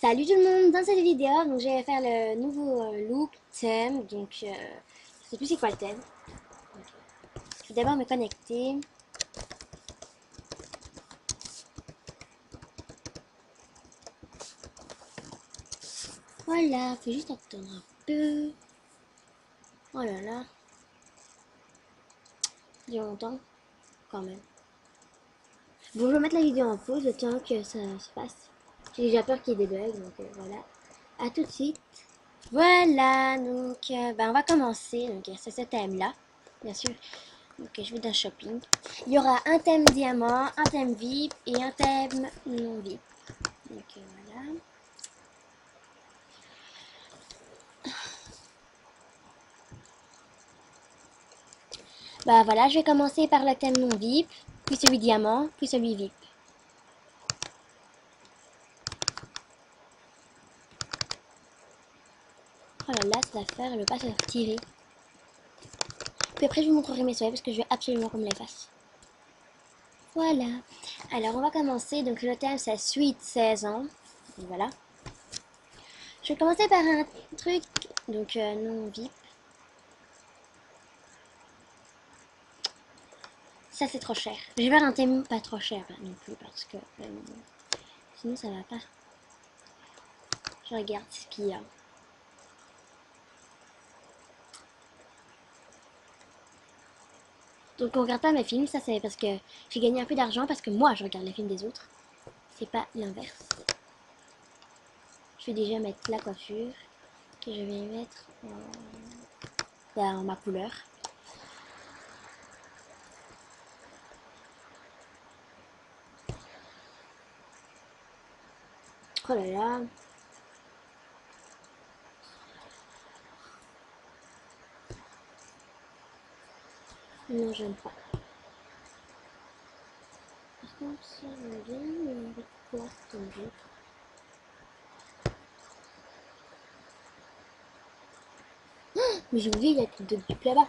Salut tout le monde, dans cette vidéo, donc je vais faire le nouveau look thème, donc je sais plus c'est quoi le thème. Je vais d'abord me connecter. Voilà, faut juste attendre un peu. Oh là là, il y a longtemps quand même. Bon, je vais mettre la vidéo en pause le temps que ça se passe. J'ai déjà peur qu'il y ait des bugs, donc voilà. À tout de suite. Voilà, donc on va commencer. Donc c'est ce thème-là, bien sûr. Donc je vais dans shopping. Il y aura un thème diamant, un thème VIP et un thème non VIP. Donc voilà. Bah voilà, je vais commencer par le thème non VIP, puis celui diamant, puis celui VIP. Oh là là, cette affaire, elle veut pas se retirer. Puis après, je vous montrerai mes souhaits parce que je veux absolument qu'on me les fasse. Voilà. Alors, on va commencer. Donc, le thème, c'est Sweet 16 ans. Donc, voilà. Je vais commencer par un truc, donc non VIP. Ça, c'est trop cher. Je vais faire un thème pas trop cher non plus parce que sinon, ça va pas. Je regarde ce qu'il y a. Donc, on regarde pas mes films. Ça, c'est parce que j'ai gagné un peu d'argent parce que moi, je regarde les films des autres. C'est pas l'inverse. Je vais déjà mettre la coiffure que je vais mettre en ma couleur. Oh là là. Non, j'aime pas. Par contre, ça j'aime bien, mais avec quoi tomber. Mais j'ai oublié, il y a de dupe là-bas.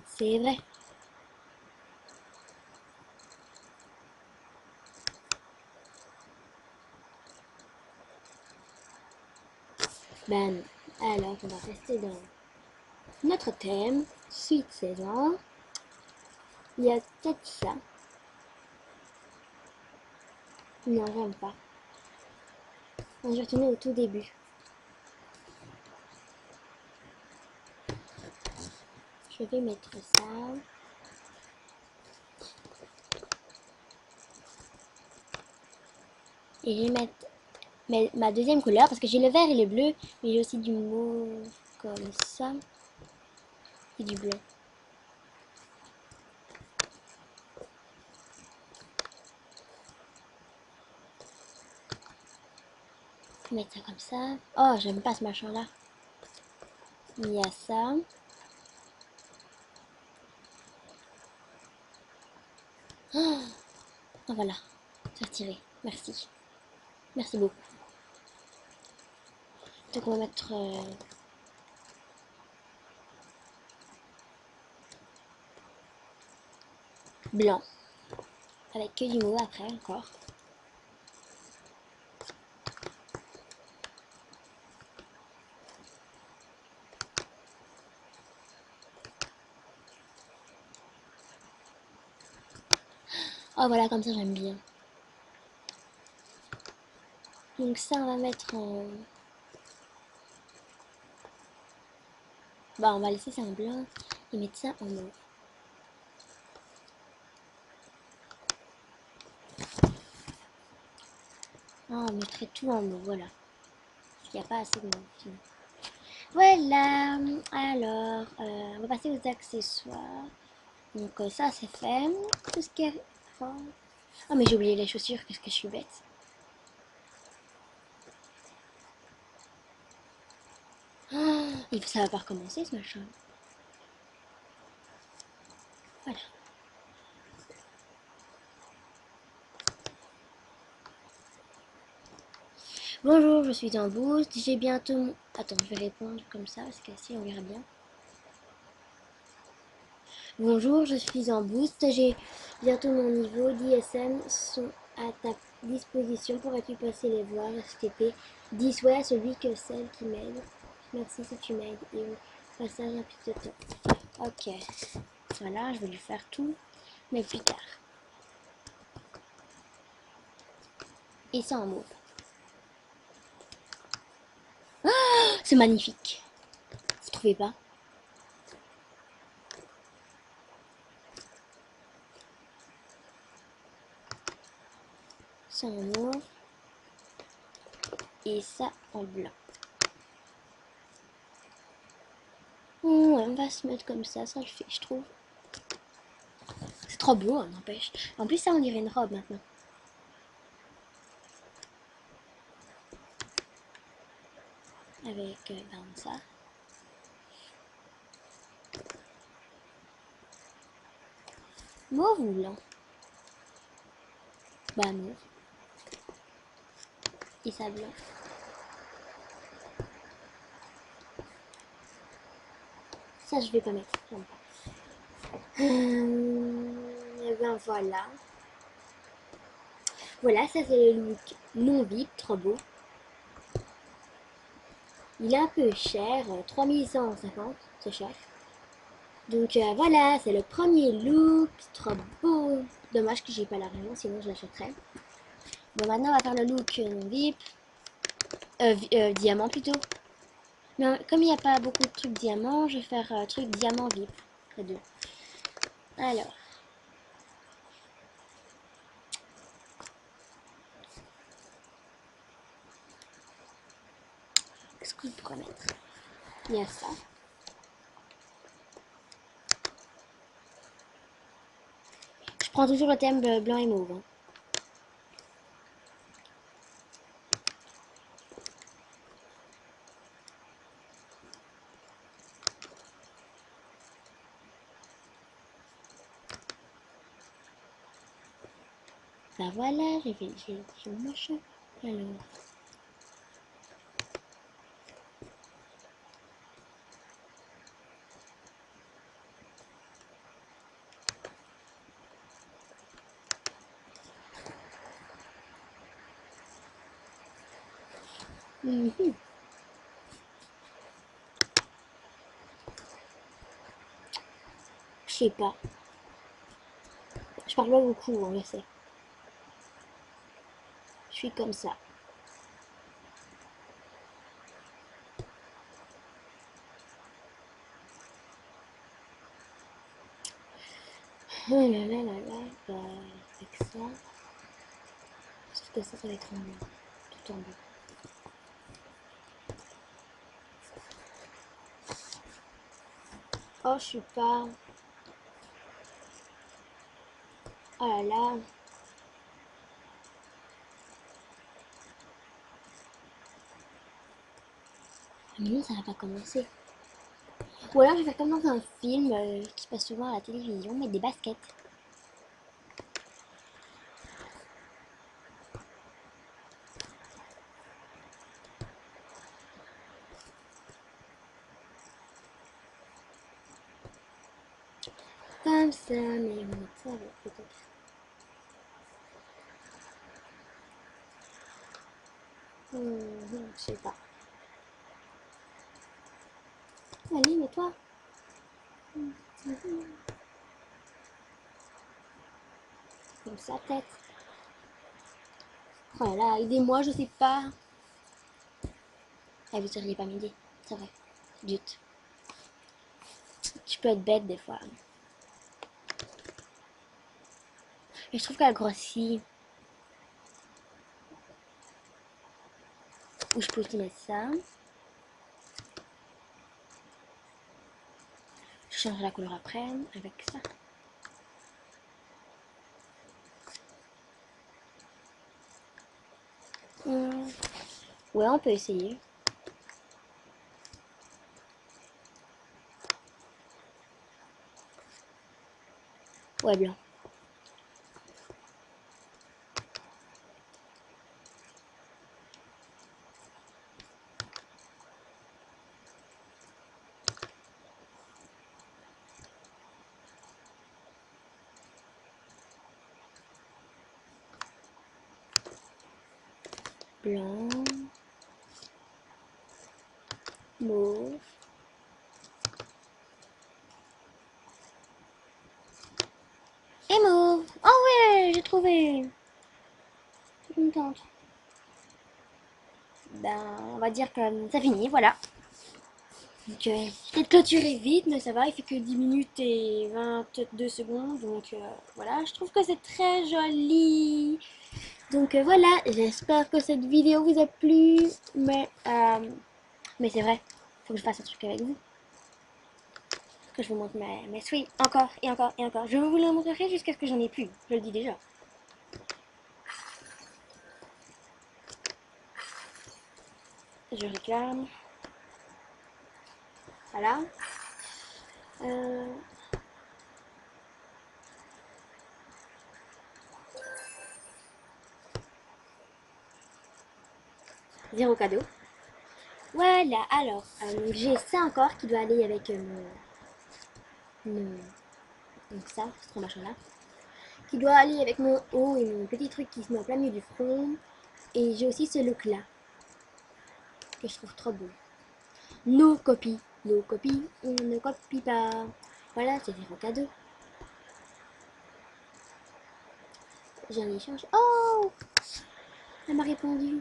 C'est vrai. Ben non. Alors, on va rester dans notre thème. Suite saison. Il y a peut-être ça. Non, j'aime pas. Je vais retourner au tout début. Je vais mettre ça. Et je vais mettre ma deuxième couleur parce que j'ai le vert et le bleu, mais j'ai aussi du mauve comme ça et du bleu. Je vais mettre ça comme ça. Oh, j'aime pas ce machin là. Il y a ça. Oh, voilà, c'est retiré. Merci. Merci beaucoup. Donc on va mettre blanc. Avec que du mot après encore. Oh voilà, comme ça j'aime bien. Donc ça on va mettre en... Bah on va laisser ça en blanc et mettre ça en mauve. Ah, on mettrait tout en mauve, voilà. Parce qu'il n'y a pas assez de mauve. Voilà, alors on va passer aux accessoires. Donc ça c'est fait. Tout ce qui est... Oh mais j'ai oublié les chaussures, qu'est-ce que je suis bête. Oh, ça va pas recommencer ce machin. Voilà. Bonjour, je suis en boost. J'ai bientôt mon... Attends, je vais répondre comme ça parce que si on verra bien. Bonjour, je suis en boost. J'ai bientôt mon niveau d'ISM sont à ta disposition. Pourrais-tu passer les voir, STP? 10, ouais, celui que celle qui m'aide. Merci si tu m'aides. Et au passage un petit de temps. Ok. Voilà, je vais lui faire tout. Mais plus tard. Et ça en mauve. C'est magnifique. Vous trouvez pas? Ça en mauve. Et ça en blanc. Ouais, on va se mettre comme ça le fait, je trouve. C'est trop beau, hein, n'empêche. En plus, ça, on dirait une robe maintenant. Avec ben, ça. Mauve ou blanc? Bah, mauve. Et ça, blanc. Ça, je vais pas mettre. J'aime pas. Et ben voilà. Voilà, ça c'est le look non VIP, trop beau. Il est un peu cher, 3150, c'est cher. Donc voilà, c'est le premier look, trop beau. Dommage que j'ai pas l'argent, sinon je l'achèterais. Bon, maintenant on va faire le look non VIP. Diamant plutôt. Mais comme il n'y a pas beaucoup de trucs diamants, je vais faire truc diamant VIP. Près deux. Alors. Qu'est-ce que je pourrais mettre? Il y a ça. Je prends toujours le thème blanc et mauve. Hein. Ben voilà, j'ai mon machin. Alors. Mhm. Je sais pas. Je parle pas beaucoup, on le sait. Je suis comme ça. Oh là là là là. Bah, avec ça. Parce que ça va être en blanc. Tout en blanc. Oh, je suis pas. Oh là là. Mais non, ça va pas commencer. Ou alors je vais faire comme dans un film qui passe souvent à la télévision, mettre des baskets. Comme ça, mais on va mettre ça avec peut-être. Je sais pas. Allez, mets-toi. Comme ça, tête. Oh là là, aidez-moi, je sais pas. Ah, vous seriez pas m'aider. C'est vrai. Zut. Tu peux être bête des fois. Mais je trouve qu'elle grossit. Ou je peux aussi mettre ça. Je changerai la couleur après avec ça. Ouais, on peut essayer. Ouais, blanc. blanc, mauve, et mauve. Oh ouais, j'ai trouvé. Je suis contente. Ben, on va dire que ça finit, voilà. Donc, peut-être clôturer vite, mais ça va, il fait que 10 minutes et 22 secondes. Donc, voilà, je trouve que c'est très joli. Donc, voilà, j'espère que cette vidéo vous a plu. Mais c'est vrai, faut que je fasse un truc avec vous. Que je vous montre mes souris encore et encore et encore. Je vous le montrerai jusqu'à ce que j'en ai plus. Je le dis déjà. Je réclame. Voilà. Euh, Zéro cadeau. Voilà, alors, j'ai ça encore qui doit aller avec mon donc ça, ce machin là, qui doit aller avec mon haut et mon petit truc qui se met en plein milieu du front. Et j'ai aussi ce look là, que je trouve trop beau. Nos copies, on ne copie pas. Voilà, c'est zéro cadeau. J'en ai changé. Oh, elle m'a répondu.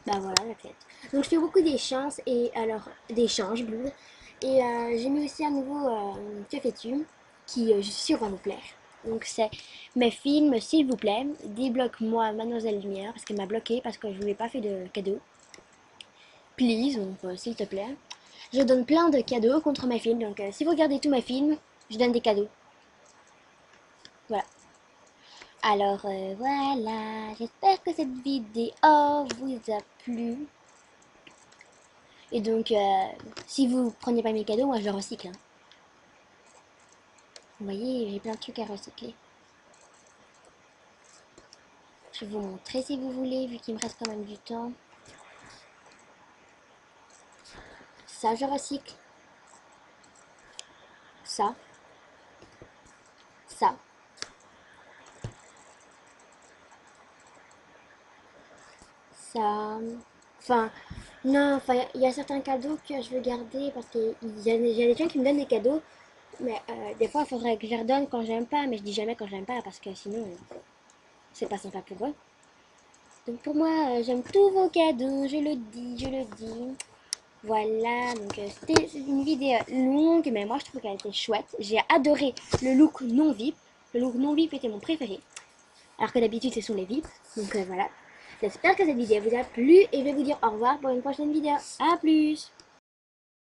Bah voilà la tête. Donc je fais beaucoup d'échanges et alors d'échanges bleu. Et j'ai mis aussi un nouveau Fefetum qui je suis sûre va vous plaire. Donc c'est mes films s'il vous plaît, débloque-moi Mademoiselle Lumière parce qu'elle m'a bloqué parce que je ne lui ai pas fait de cadeau. Please, donc s'il te plaît. Je donne plein de cadeaux contre mes films. Donc si vous regardez tous mes films, je donne des cadeaux. Voilà. Alors voilà, j'espère que cette vidéo vous a plu. Et donc, si vous prenez pas mes cadeaux, moi je les recycle. Hein. Vous voyez, j'ai plein de trucs à recycler. Je vais vous montrer si vous voulez, vu qu'il me reste quand même du temps. Ça, je recycle. Ça. Ça. Ça. Enfin, non, enfin, il y a certains cadeaux que je veux garder parce qu'il y a des gens qui me donnent des cadeaux. Mais des fois, il faudrait que je les redonne quand j'aime pas. Mais je dis jamais quand j'aime pas parce que sinon, c'est pas sympa pour eux. Donc pour moi, j'aime tous vos cadeaux, je le dis, je le dis. Voilà, donc c'était une vidéo longue, mais moi je trouve qu'elle était chouette. J'ai adoré le look non VIP. Le look non VIP était mon préféré. Alors que d'habitude ce sont les VIP. Donc voilà. J'espère que cette vidéo vous a plu et je vais vous dire au revoir pour une prochaine vidéo. A plus!